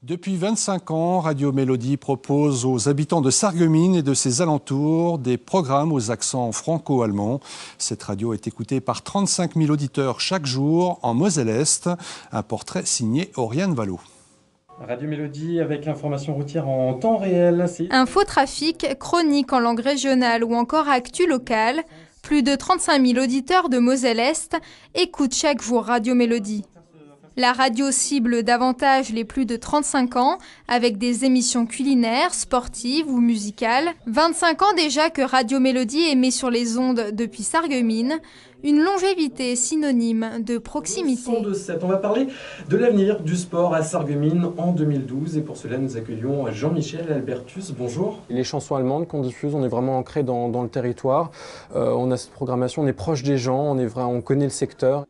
Depuis 25 ans, Radio Mélodie propose aux habitants de Sarreguemines et de ses alentours des programmes aux accents franco-allemands. Cette radio est écoutée par 35 000 auditeurs chaque jour en Moselle-Est. Un portrait signé Oriane Vallot. Radio Mélodie avec l'information routière en temps réel. Infotrafic, chronique en langue régionale ou encore actu locale. Plus de 35 000 auditeurs de Moselle-Est écoutent chaque jour Radio Mélodie. La radio cible davantage les plus de 35 ans avec des émissions culinaires, sportives ou musicales. 25 ans déjà que Radio Mélodie émet sur les ondes depuis Sarreguemines. Une longévité synonyme de proximité. On va parler de l'avenir du sport à Sarreguemines en 2012 et pour cela nous accueillons Jean-Michel Albertus. Bonjour. Les chansons allemandes qu'on diffuse, on est vraiment ancré dans le territoire. On a cette programmation, on est proche des gens, on connaît le secteur.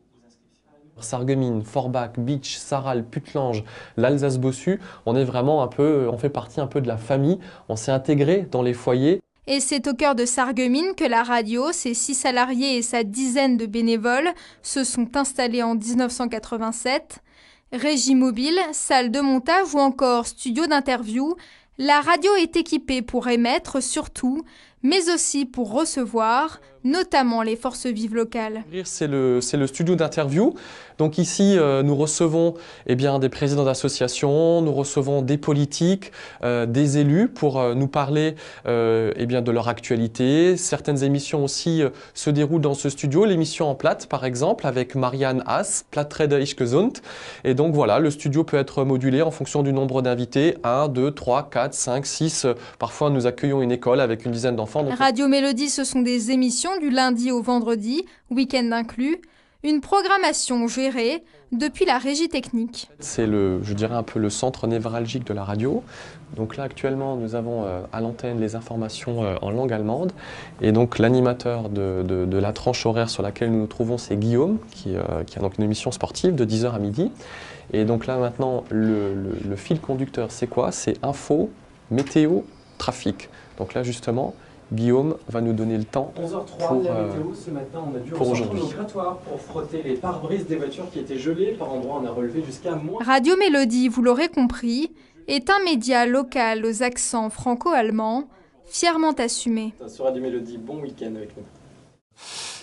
Sarreguemines, Forbach, Bitche, Sarral, Puttelange, l'Alsace-Bossu, on fait partie un peu de la famille, on s'est intégré dans les foyers. Et c'est au cœur de Sarreguemines que la radio, ses 6 salariés et sa dizaine de bénévoles se sont installés en 1987. Régie mobile, salle de montage ou encore studio d'interview, la radio est équipée pour émettre surtout, mais aussi pour recevoir, notamment les forces vives locales. C'est le studio d'interview. Donc ici, nous recevons des présidents d'associations, nous recevons des politiques, des élus pour nous parler de leur actualité. Certaines émissions aussi se déroulent dans ce studio. L'émission en plate, par exemple, avec Marianne Haas, Plattrede ich gesund. Et donc voilà, le studio peut être modulé en fonction du nombre d'invités. 1, 2, 3, 4, 5, 6. Parfois, nous accueillons une école avec une dizaine d'enfants. Radio Mélodie, ce sont des émissions du lundi au vendredi, week-end inclus. Une programmation gérée depuis la régie technique. C'est un peu le centre névralgique de la radio. Donc là, actuellement, nous avons à l'antenne les informations en langue allemande. Et donc, l'animateur de la tranche horaire sur laquelle nous nous trouvons, c'est Guillaume, qui a donc une émission sportive de 10h à midi. Et donc là, maintenant, le fil conducteur, c'est quoi? C'est info, météo, trafic. Donc là, justement, Guillaume va nous donner le temps 11h03, la météo, ce matin, on a dû ressortir nos grattoirs pour frotter les pare-brises des voitures qui étaient gelées. Par endroits, on a relevé jusqu'à moins. Radio Mélodie, vous l'aurez compris, est un média local aux accents franco-allemands, fièrement assumé. Sur Radio Mélodie, bon week-end avec nous.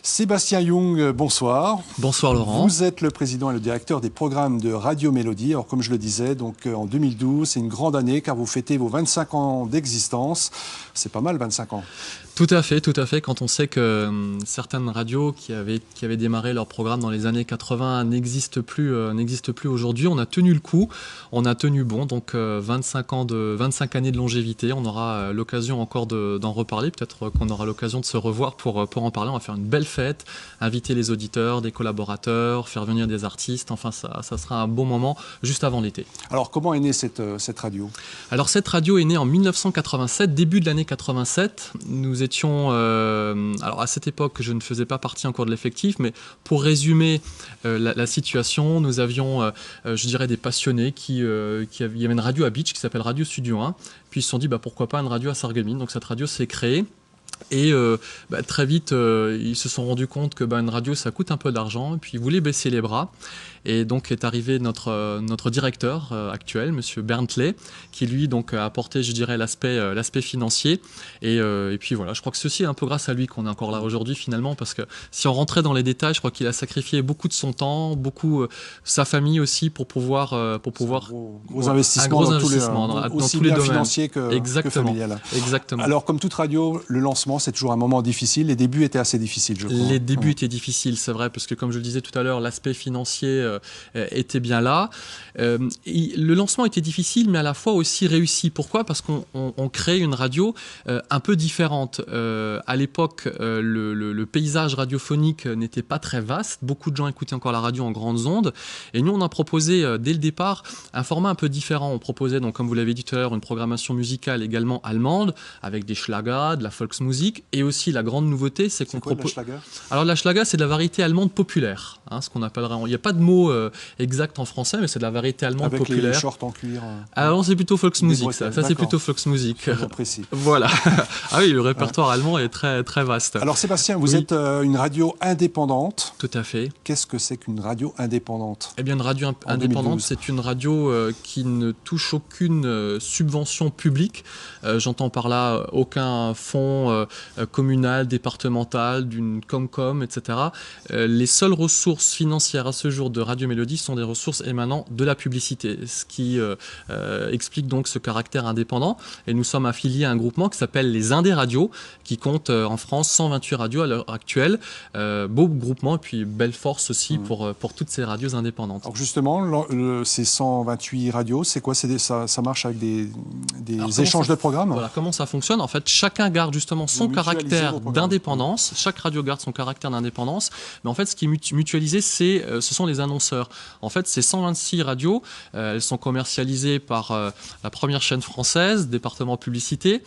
Sébastien Jung, bonsoir. Bonsoir Laurent. Vous êtes le président et le directeur des programmes de Radio Mélodie. Alors comme je le disais, donc en 2012, c'est une grande année car vous fêtez vos 25 ans d'existence. C'est pas mal 25 ans. Tout à fait. Quand on sait que certaines radios qui avaient démarré leur programme dans les années 80 n'existent plus aujourd'hui, on a tenu le coup, on a tenu bon. Donc 25 années de longévité, on aura l'occasion encore d'en reparler. Peut-être qu'on aura l'occasion de se revoir pour en parler. On va faire une belle fête, inviter les auditeurs, des collaborateurs, faire venir des artistes. Enfin, ça sera un bon moment juste avant l'été. Alors comment est née cette radio? Alors cette radio est née en 1987, début de l'année 87. Nous étions, alors à cette époque, je ne faisais pas partie encore de l'effectif, mais pour résumer la situation, nous avions, des passionnés il y avait une radio à Bitche qui s'appelle Radio Studio 1, puis ils se sont dit pourquoi pas une radio à Sarreguemines. Donc cette radio s'est créée. Et très vite, ils se sont rendus compte que une radio, ça coûte un peu d'argent, et puis ils voulaient baisser les bras. Et donc est arrivé notre directeur actuel, Monsieur Berntley, qui lui a apporté, l'aspect financier. Et puis voilà, je crois que ceci est un peu grâce à lui qu'on est encore là aujourd'hui finalement, parce que si on rentrait dans les détails, je crois qu'il a sacrifié beaucoup de son temps, beaucoup sa famille aussi pour pouvoir gros investissement dans tous les domaines, financier que familial. Exactement. Alors comme toute radio, le lancement c'est toujours un moment difficile. Les débuts étaient assez difficiles, je crois. Les débuts étaient difficiles, c'est vrai, parce que comme je le disais tout à l'heure, l'aspect financier était bien là. Le lancement était difficile, mais à la fois aussi réussi. Pourquoi? Parce qu'on crée une radio un peu différente. À l'époque, le paysage radiophonique n'était pas très vaste. Beaucoup de gens écoutaient encore la radio en grandes ondes. Et nous, on a proposé dès le départ un format un peu différent. On proposait, donc, comme vous l'avez dit tout à l'heure, une programmation musicale également allemande, avec des Schlager, de la Volksmusik. Et aussi, la grande nouveauté, c'est qu'on propose... La Schlager? Alors, la Schlager, c'est de la variété allemande populaire. hein, ce qu'on appellerait... Il n'y a pas de mot exact en français, mais c'est de la variété allemande avec populaire. Avec les shorts en cuir. Alors c'est plutôt Volksmusik, ça c'est plutôt Volksmusik. Précis. Voilà. Ah oui, le répertoire allemand est très, très vaste. Alors Sébastien, vous êtes une radio indépendante. Tout à fait. Qu'est-ce que c'est qu'une radio indépendante? Eh bien, une radio indépendante, c'est une radio qui ne touche aucune subvention publique. J'entends par là aucun fonds communal, départemental, d'une Comcom, etc. Les seules ressources financières à ce jour de Radio Mélodie sont des ressources émanant de la publicité, ce qui explique donc ce caractère indépendant. Et nous sommes affiliés à un groupement qui s'appelle les Indé Radios, qui compte en France 128 radios à l'heure actuelle. Beau groupement et puis belle force aussi pour toutes ces radios indépendantes. Alors justement, ces 128 radios, c'est quoi? Ça marche avec des échanges de programmes? Voilà, comment ça fonctionne? En fait, chacun garde justement son caractère d'indépendance. Chaque radio garde son caractère d'indépendance. Mais en fait, ce qui est mutualisé, ce sont les annonceurs. En fait, ces 126 radios, elles sont commercialisées par la première chaîne française, département publicité.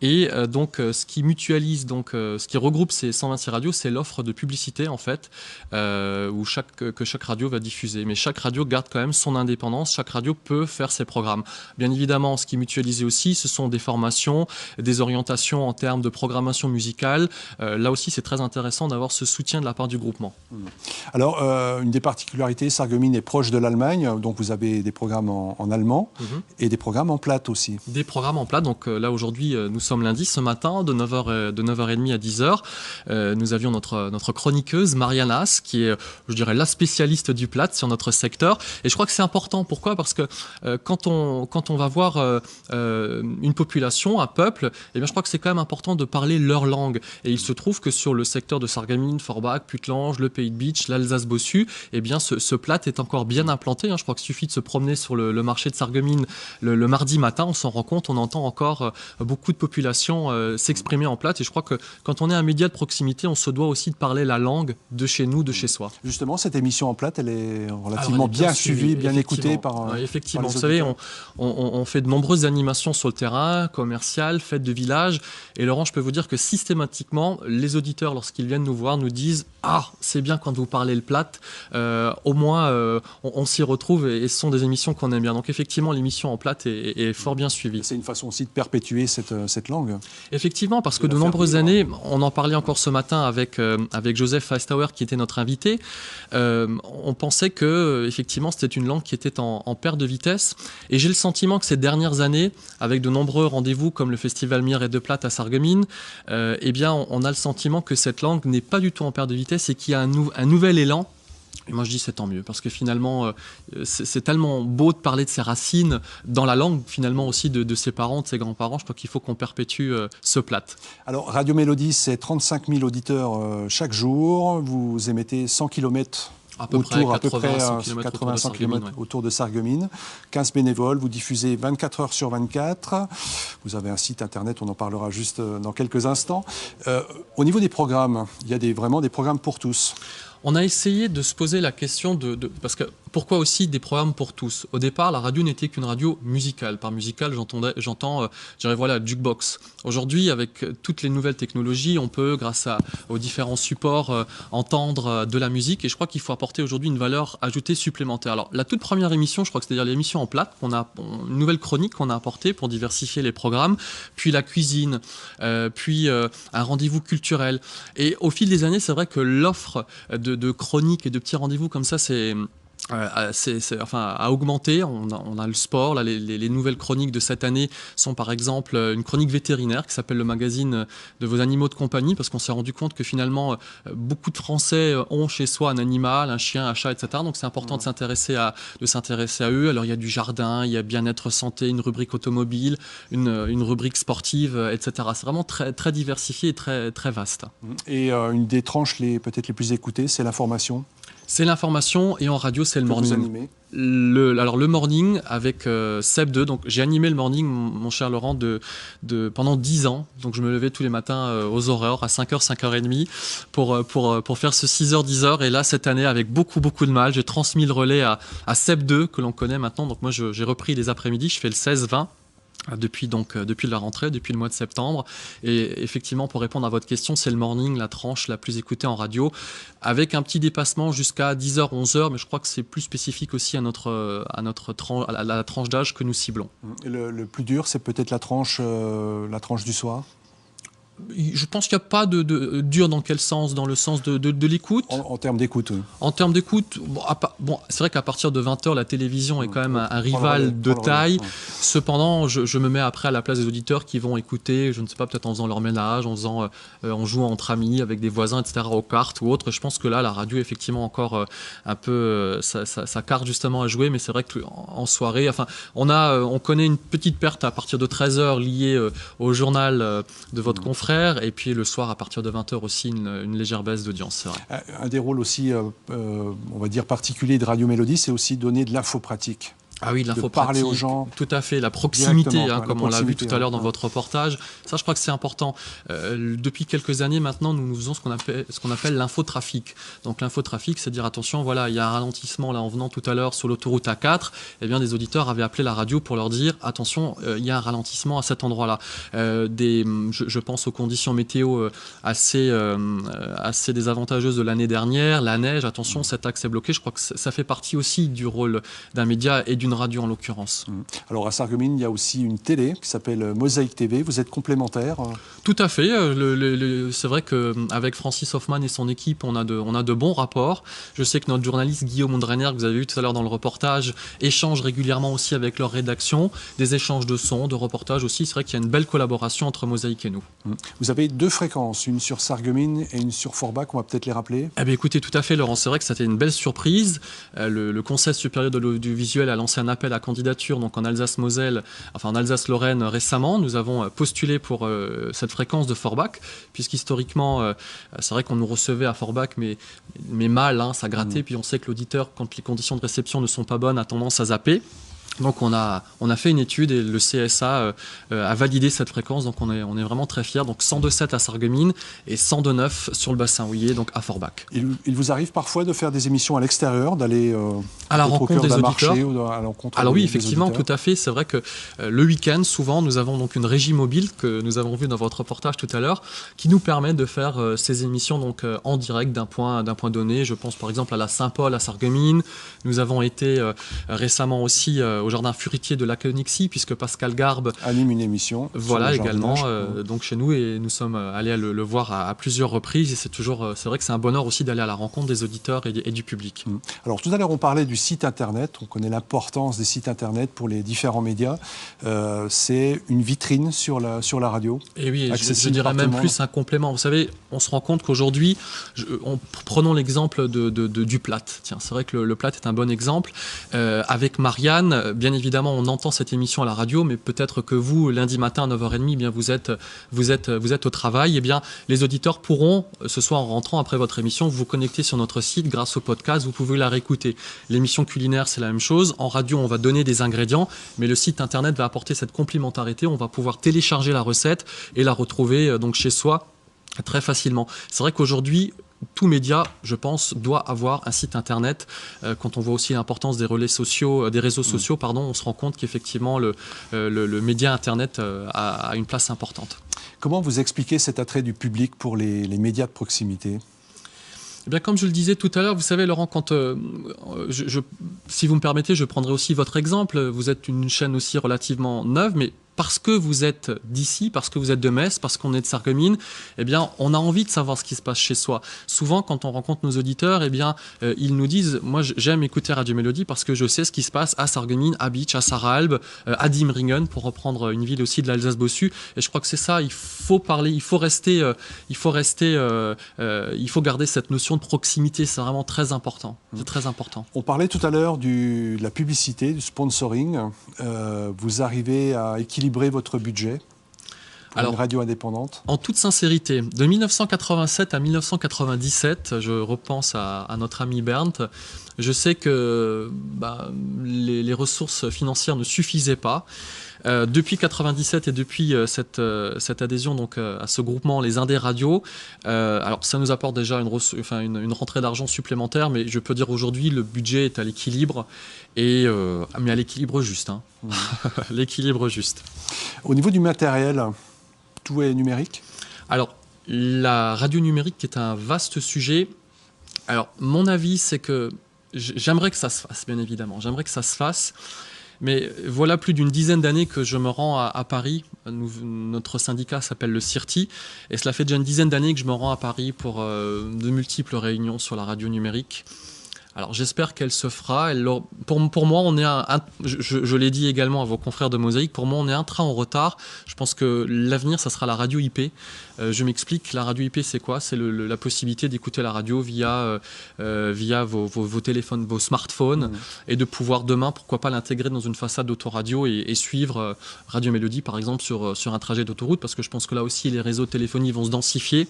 Et donc, ce qui mutualise, ce qui regroupe ces 126 radios, c'est l'offre de publicité, en fait, que chaque radio va diffuser. Mais chaque radio garde quand même son indépendance. Chaque radio peut faire ses programmes. Bien évidemment, ce qui est mutualisé aussi, ce sont des formations, des orientations en termes de programmation musicale. Là aussi, c'est très intéressant d'avoir ce soutien de la part du groupement. Alors, une des particularités, Sarreguemines est proche de l'Allemagne, donc vous avez des programmes en allemand et des programmes en plate aussi. Des programmes en plate, donc là aujourd'hui, nous sommes lundi, ce matin, de 9h30 à 10h. Nous avions notre chroniqueuse, Marianne Haas, qui est, je dirais, la spécialiste du plate sur notre secteur. Et je crois que c'est important. Pourquoi? Parce que quand on va voir une population, un peuple, eh bien, je crois que c'est quand même important de parler leur langue. Et il se trouve que sur le secteur de Sarreguemines, Forbach, Puttelange, le Pays de Bitche, l'Alsace-Bossu, eh bien, ce plate est encore bien implanté. Je crois qu'il suffit de se promener sur le marché de Sarreguemines le mardi matin, on s'en rend compte, on entend encore beaucoup de populations s'exprimer en plate. Et je crois que quand on est un média de proximité, on se doit aussi de parler la langue de chez nous, de chez soi. Justement, cette émission en plate, elle est relativement bien suivie, bien écoutée par effectivement, par vous savez, on fait de nombreuses animations sur le terrain, commerciales, fêtes de village. Et Laurent, je peux vous dire que systématiquement, les auditeurs, lorsqu'ils viennent nous voir, nous disent « Ah, c'est bien quand vous parlez le plate, au moins on s'y retrouve et ce sont des émissions qu'on aime bien. » Donc effectivement, l'émission en plate est fort bien suivie. C'est une façon aussi de perpétuer cette langue. Effectivement, parce que de nombreuses années, on en parlait encore ce matin avec Joseph Feistauer qui était notre invité, on pensait que effectivement c'était une langue qui était en perte de vitesse. Et j'ai le sentiment que ces dernières années, avec de nombreux rendez-vous comme le Festival Mire et de Plate à Sarreguemines, eh bien on a le sentiment que cette langue n'est pas du tout en perte de vitesse et qu'il y a un nouvel élan. Et moi je dis c'est tant mieux, parce que finalement c'est tellement beau de parler de ses racines dans la langue finalement aussi de ses parents, de ses grands-parents. Je crois qu'il faut qu'on perpétue ce plate. Alors Radio Mélodie, c'est 35 000 auditeurs chaque jour, vous émettez 100 km à peu près 85 km autour de Sarreguemines, 15 bénévoles, vous diffusez 24 heures sur 24, vous avez un site internet, on en parlera juste dans quelques instants. Au niveau des programmes, il y a vraiment des programmes pour tous. On a essayé de se poser la question parce que pourquoi aussi des programmes pour tous? Au départ, la radio n'était qu'une radio musicale. Par musicale, j'entends jukebox. Aujourd'hui, avec toutes les nouvelles technologies, on peut, grâce aux différents supports, entendre de la musique. Et je crois qu'il faut apporter aujourd'hui une valeur ajoutée supplémentaire. Alors, la toute première émission, je crois que c'est-à-dire l'émission en plate, une nouvelle chronique qu'on a apportée pour diversifier les programmes, puis la cuisine, puis un rendez-vous culturel. Et au fil des années, c'est vrai que l'offre de chroniques et de petits rendez-vous comme ça, a augmenté. On a le sport. Là, les nouvelles chroniques de cette année sont par exemple une chronique vétérinaire qui s'appelle le magazine de vos animaux de compagnie, parce qu'on s'est rendu compte que finalement beaucoup de Français ont chez soi un animal, un chien, un chat, etc. Donc c'est important de s'intéresser à eux. Alors il y a du jardin, il y a bien-être santé, une rubrique automobile, une rubrique sportive, etc. C'est vraiment très, très diversifié et très, très vaste. Et une des tranches peut-être les plus écoutées, c'est l'information. C'est l'information, et en radio, c'est le morning. Vous animez. Alors le morning avec Seb2. Donc j'ai animé le morning, mon cher Laurent, pendant 10 ans. Donc je me levais tous les matins aux aurores à 5h, 5h30 pour faire ce 6h, 10h. Et là, cette année, avec beaucoup, beaucoup de mal, j'ai transmis le relais à Seb2, que l'on connaît maintenant. Donc moi, j'ai repris les après-midi, je fais le 16-20. depuis la rentrée, depuis le mois de septembre. Et effectivement, pour répondre à votre question, c'est le morning, la tranche la plus écoutée en radio, avec un petit dépassement jusqu'à 10h, 11h, mais je crois que c'est plus spécifique aussi à la tranche d'âge que nous ciblons. Et le plus dur, c'est peut-être la tranche du soir? Je pense qu'il n'y a pas de dur dans quel sens? Dans le sens de l'écoute. En termes d'écoute, oui. En termes d'écoute, c'est vrai qu'à partir de 20h, la télévision est quand même un rival de taille. Ouais. Cependant, je me mets après à la place des auditeurs qui vont écouter, je ne sais pas, peut-être en faisant leur ménage, en jouant entre amis, avec des voisins, etc., aux cartes ou autres. Je pense que là, la radio, effectivement, encore un peu sa carte justement à jouer, mais c'est vrai qu'en soirée, on connaît une petite perte à partir de 13h liée au journal de votre confrère. Et puis le soir, à partir de 20h aussi, une légère baisse d'audience, c'est vrai. Un des rôles aussi, on va dire, particuliers de Radio Mélodie, c'est aussi donner de l'info pratique. Ah oui, l'info pratique, parler aux gens. Tout à fait, la proximité, comme on l'a vu tout à l'heure dans votre reportage. Ça, je crois que c'est important. Depuis quelques années maintenant, nous faisons ce qu'on appelle l'infotrafic. Donc l'infotrafic, c'est dire attention, voilà, il y a un ralentissement là en venant tout à l'heure sur l'autoroute A4. Eh bien, des auditeurs avaient appelé la radio pour leur dire attention, il y a un ralentissement à cet endroit-là. Je pense aux conditions météo assez désavantageuses de l'année dernière. La neige, attention, cet axe est bloqué. Je crois que ça fait partie aussi du rôle d'un média et d'une radio en l'occurrence. Alors à Sarreguemines, il y a aussi une télé qui s'appelle Mosaïque TV. Vous êtes complémentaires? Tout à fait. C'est vrai qu'avec Francis Hoffman et son équipe, on a de bons rapports. Je sais que notre journaliste Guillaume Ondrener, que vous avez vu tout à l'heure dans le reportage, échange régulièrement aussi avec leur rédaction, des échanges de sons, de reportages aussi. C'est vrai qu'il y a une belle collaboration entre Mosaïque et nous. Vous avez 2 fréquences, une sur Sarreguemines et une sur Forbach. On va peut-être les rappeler. Eh bien, écoutez, tout à fait, Laurent. C'est vrai que c'était une belle surprise. Le Conseil supérieur de l'audiovisuel a lancé un appel à candidature donc en Alsace-Moselle, en Alsace-Lorraine récemment. Nous avons postulé pour cette fréquence de Forbach, puisqu'historiquement, c'est vrai qu'on nous recevait à Forbach, mais mal, ça grattait. Puis on sait que l'auditeur, quand les conditions de réception ne sont pas bonnes, a tendance à zapper. Donc on a fait une étude et le CSA a validé cette fréquence, donc on est vraiment très fiers. Donc 102.7 à Sarreguemines et 102.9 sur le bassin houillé, donc à Forbach. Il vous arrive parfois de faire des émissions à l'extérieur, d'aller à la rencontre des auditeurs Alors oui, effectivement, tout à fait. C'est vrai que le week-end, souvent, nous avons donc une régie mobile que nous avons vue dans votre reportage tout à l'heure, qui nous permet de faire ces émissions donc en direct d'un point donné. Je pense par exemple à la Saint-Paul à Sarreguemines. Nous avons été récemment aussi au jardin Furetier de Laconixie, puisque Pascal Garbe anime une émission. Voilà, également, donc chez nous, et nous sommes allés le voir à plusieurs reprises, et c'est vrai que c'est un bonheur aussi d'aller à la rencontre des auditeurs et du public. Alors tout à l'heure, on parlait du site internet, on connaît l'importance des sites internet pour les différents médias. C'est une vitrine sur la radio. Et oui, je dirais même plus un complément. Vous savez, on se rend compte qu'aujourd'hui, prenons l'exemple du Plat. Tiens, c'est vrai que le Plat est un bon exemple. Avec Marianne, bien évidemment, on entend cette émission à la radio, mais peut-être que vous, lundi matin à 9h30, eh bien, vous êtes au travail. Eh bien, les auditeurs pourront, ce soir en rentrant après votre émission, vous connecter sur notre site grâce au podcast. Vous pouvez la réécouter. L'émission culinaire, c'est la même chose. En radio, on va donner des ingrédients, mais le site internet va apporter cette complémentarité. On va pouvoir télécharger la recette et la retrouver donc chez soi très facilement. C'est vrai qu'aujourd'hui, tout média, je pense, doit avoir un site internet. Quand on voit aussi l'importance des réseaux sociaux, on se rend compte qu'effectivement le média internet a une place importante. Comment vous expliquez cet attrait du public pour les médias de proximité ? Eh bien, comme je le disais tout à l'heure, vous savez, Laurent, si vous me permettez, je prendrai aussi votre exemple. Vous êtes une chaîne aussi relativement neuve, mais parce que vous êtes d'ici, parce que vous êtes de Metz, parce qu'on est de Sarreguemines, eh bien, on a envie de savoir ce qui se passe chez soi. Souvent, quand on rencontre nos auditeurs, eh bien, ils nous disent, moi, j'aime écouter Radio Mélodie parce que je sais ce qui se passe à Sarreguemines, à Bitche, à Sarralbe, à Diemringen, pour reprendre une ville aussi de l'Alsace-Bossu. Et je crois que c'est ça, il faut parler, il faut garder cette notion de proximité. C'est vraiment très important. C'est très important. On parlait tout à l'heure de la publicité, du sponsoring. Vous arrivez à équilibrer votre budget pour une radio indépendante? En toute sincérité, de 1987 à 1997, je repense à notre ami Bernd, je sais que les ressources financières ne suffisaient pas. Depuis 97 et depuis cette adhésion donc à ce groupement les Indés Radio, alors ça nous apporte déjà une rentrée d'argent supplémentaire, mais je peux dire aujourd'hui le budget est à l'équilibre mais à l'équilibre juste, l'équilibre juste. Au niveau du matériel, tout est numérique? Alors, la radio numérique est un vaste sujet. Alors, mon avis, c'est que j'aimerais que ça se fasse, bien évidemment. J'aimerais que ça se fasse. Mais voilà plus d'une dizaine d'années que je me rends à Paris. Notre syndicat s'appelle le CIRTI. Et cela fait déjà une dizaine d'années que je me rends à Paris pour de multiples réunions sur la radio numérique. Alors j'espère qu'elle se fera. Pour moi, on est je l'ai dit également à vos confrères de Mosaïque, pour moi on est un train en retard. Je pense que l'avenir, ça sera la radio IP. Je m'explique, la radio IP c'est quoi? C'est la possibilité d'écouter la radio via vos téléphones, vos smartphones, et de pouvoir demain, pourquoi pas l'intégrer dans une façade d'autoradio et suivre Radio Mélodie par exemple sur un trajet d'autoroute, parce que je pense que là aussi les réseaux de téléphonie vont se densifier.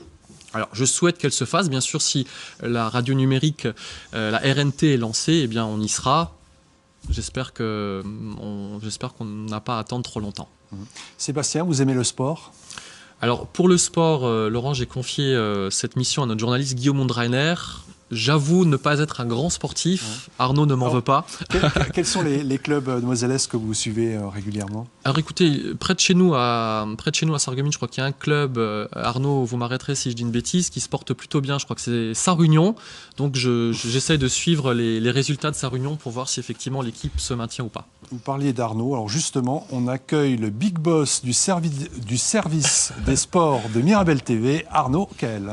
Alors, je souhaite qu'elle se fasse. Bien sûr, si la radio numérique, la RNT est lancée, eh bien, on y sera. J'espère qu'on n'a pas à attendre trop longtemps. Sébastien, vous aimez le sport? Alors, pour le sport, Laurent, j'ai confié cette mission à notre journaliste Guillaume Undreiner. J'avoue ne pas être un grand sportif. Arnaud ne m'en veut pas. Quels sont les clubs de Moselle-Est que vous suivez régulièrement? Alors écoutez, près de chez nous à Sarreguemines, je crois qu'il y a un club, Arnaud, vous m'arrêterez si je dis une bêtise, qui se porte plutôt bien. Je crois que c'est Sarre-Union. Donc j'essaye de suivre les résultats de Sarre-Union pour voir si effectivement l'équipe se maintient ou pas. Vous parliez d'Arnaud. Alors justement, on accueille le big boss du service des sports de Mirabel TV, Arnaud Kael.